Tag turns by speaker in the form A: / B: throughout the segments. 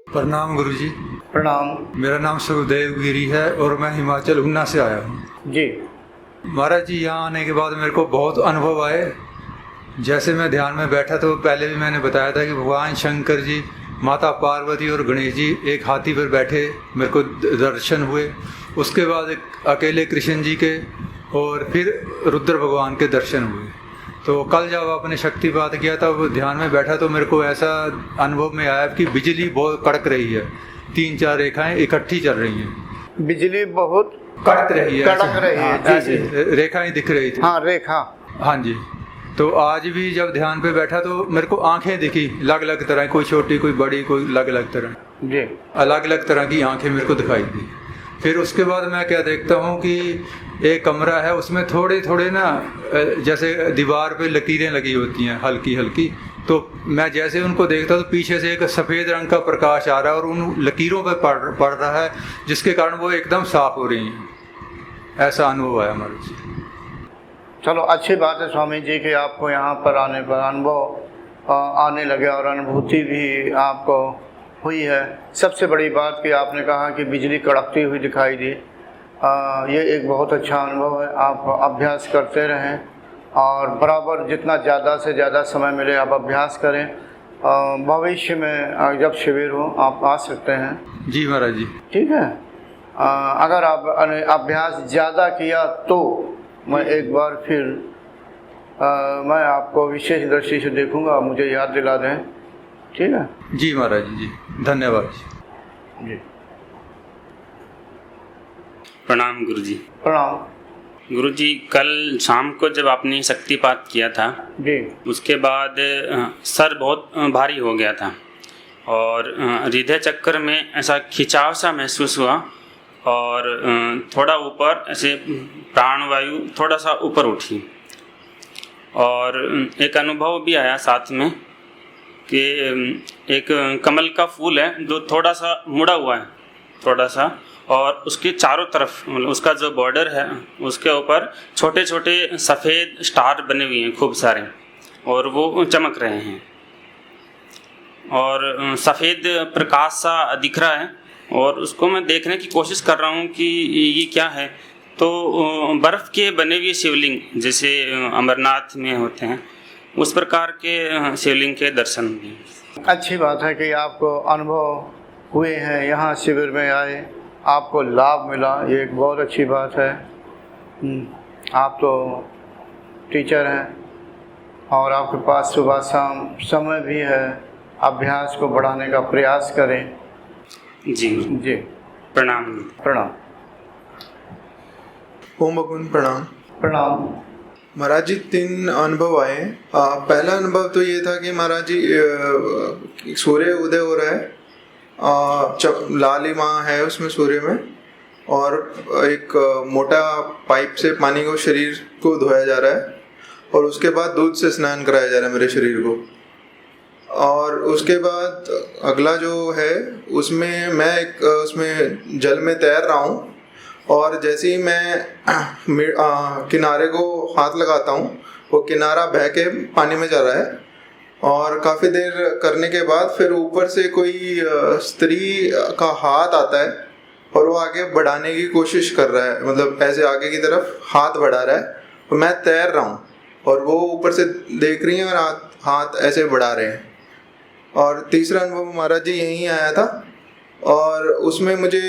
A: प्रणाम गुरुजी।
B: प्रणाम।
A: मेरा नाम सुखदेव गिरी है और मैं हिमाचल ऊना से आया हूँ
B: जी
A: महाराज जी। यहाँ आने के बाद मेरे को बहुत अनुभव आए। जैसे मैं ध्यान में बैठा तो पहले भी मैंने बताया था कि भगवान शंकर जी, माता पार्वती और गणेश जी एक हाथी पर बैठे मेरे को दर्शन हुए। उसके बाद एक अकेले कृष्ण जी के और फिर रुद्र भगवान के दर्शन हुए। तो कल जब आपने शक्तिपात किया था वो ध्यान में बैठा तो मेरे को ऐसा अनुभव में आया कि बिजली बहुत कड़क रही है, 3-4 रेखाएं इकट्ठी चल रही हैं।
B: बिजली बहुत
A: कड़क रही है,
B: कड़क रही है।
A: हाँ, ऐसे रेखाएं दिख रही थी।
B: हाँ, रेखा।
A: हाँ जी। तो आज भी जब ध्यान पे बैठा तो मेरे को आंखें दिखी अलग अलग तरह, कोई छोटी कोई बड़ी, कोई अलग अलग तरह
B: जी,
A: अलग अलग तरह की आंखें मेरे को दिखाई दी। फिर उसके बाद मैं क्या देखता हूँ कि एक कमरा है, उसमें थोड़े थोड़े ना जैसे दीवार पे लकीरें लगी होती हैं हल्की हल्की। तो मैं जैसे उनको देखता तो पीछे से एक सफ़ेद रंग का प्रकाश आ रहा है और उन लकीरों पे पड़ रहा है, जिसके कारण वो एकदम साफ हो रही हैं। ऐसा अनुभव आया हमारे से।
B: चलो अच्छी बात है स्वामी जी कि आपको यहाँ पर आने पर अनुभव आने लगे और अनुभूति भी आपको हुई है। सबसे बड़ी बात कि आपने कहा कि बिजली कड़कती हुई दिखाई दी। ये एक बहुत अच्छा अनुभव है। आप अभ्यास करते रहें और बराबर जितना ज़्यादा से ज़्यादा समय मिले आप अभ्यास करें। भविष्य में जब शिविर हो आप आ सकते हैं।
A: जी महाराज जी।
B: ठीक है। अगर आप अभ्यास ज़्यादा किया तो मैं एक बार फिर मैं आपको विशेष दृष्टि से देखूंगा, मुझे याद दिला दें। ठीक है
A: जी महाराज जी। धन्यवाद
B: जी।
C: प्रणाम गुरुजी।
B: प्रणाम
C: गुरुजी, कल शाम को जब आपने शक्तिपात किया था
B: जी, उसके
C: बाद सर बहुत भारी हो गया था और हृदय चक्कर में ऐसा खिंचाव सा महसूस हुआ और थोड़ा ऊपर ऐसे प्राणवायु थोड़ा सा ऊपर उठी और एक अनुभव भी आया साथ में कि एक कमल का फूल है जो थोड़ा सा मुड़ा हुआ है थोड़ा सा, और उसके चारों तरफ मतलब उसका जो बॉर्डर है उसके ऊपर छोटे छोटे सफ़ेद स्टार बने हुए हैं खूब सारे और वो चमक रहे हैं और सफ़ेद प्रकाश सा दिख रहा है और उसको मैं देखने की कोशिश कर रहा हूँ कि ये क्या है। तो बर्फ़ के बने हुए शिवलिंग जैसे अमरनाथ में होते हैं उस प्रकार के शिवलिंग के दर्शन हुए।
B: अच्छी बात है कि आपको अनुभव हुए हैं, यहाँ शिविर में आए, आपको लाभ मिला, ये एक बहुत अच्छी बात है। आप तो टीचर हैं और आपके पास सुबह शाम समय भी है, अभ्यास को बढ़ाने का प्रयास करें।
C: जी
B: जी।
C: प्रणाम।
B: प्रणाम।
D: ओम भगवान प्रणाम।
B: प्रणाम
D: महाराज जी। 3 अनुभव आए। पहला अनुभव तो ये था कि महाराज जी सूर्य उदय हो रहा है, लालिमा है उसमें सूर्य में, और एक मोटा पाइप से पानी को शरीर को धोया जा रहा है और उसके बाद दूध से स्नान कराया जा रहा है मेरे शरीर को। और उसके बाद अगला जो है उसमें मैं उसमें जल में तैर रहा हूँ और जैसे ही मैं किनारे को हाथ लगाता हूँ वो किनारा बह के पानी में जा रहा है और काफ़ी देर करने के बाद फिर ऊपर से कोई स्त्री का हाथ आता है और वो आगे बढ़ाने की कोशिश कर रहा है, मतलब ऐसे आगे की तरफ हाथ बढ़ा रहा है और मैं तैर रहा हूँ और वो ऊपर से देख रही हैं और हाथ ऐसे बढ़ा रहे हैं। और तीसरा अनुभव महाराज जी यहीं आया था और उसमें मुझे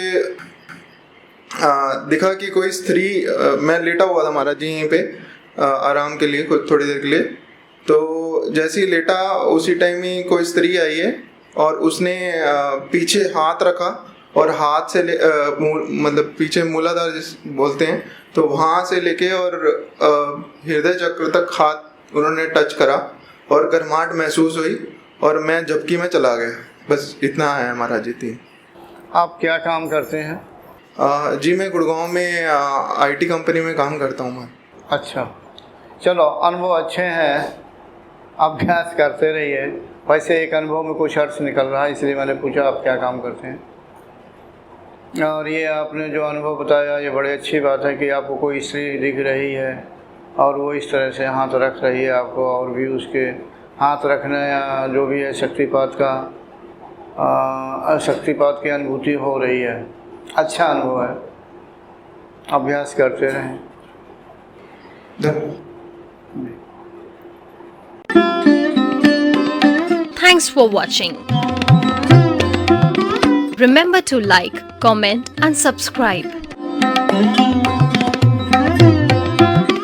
D: दिखा कि कोई स्त्री, मैं लेटा हुआ था महाराज जी यहीं पे आराम के लिए कुछ थोड़ी देर के लिए, तो जैसे ही लेटा उसी टाइम ही कोई स्त्री आई है और उसने पीछे हाथ रखा और हाथ से मतलब पीछे मूलाधार जिस बोलते हैं तो वहाँ से लेके और हृदय चक्र तक हाथ उन्होंने टच करा और गर्माहट महसूस हुई और मैं झपकी में चला गया। बस इतना है महाराज जी।
B: आप क्या काम करते हैं?
D: जी मैं गुड़गांव में आईटी कंपनी में काम करता हूँ मैं।
B: अच्छा, चलो अनुभव अच्छे हैं, अभ्यास करते रहिए। वैसे एक अनुभव में कुछ अर्थ निकल रहा है, इसलिए मैंने पूछा आप क्या काम करते हैं। और ये आपने जो अनुभव बताया ये बड़ी अच्छी बात है कि आपको कोई स्त्री दिख रही है और वो इस तरह से हाथ रख रही है आपको, और भी उसके हाथ रखना या जो भी है शक्तिपात की अनुभूति हो रही है। अच्छा अनुभव है, अभ्यास करते रहें।
E: Thanks for watching. Remember to like, comment and subscribe.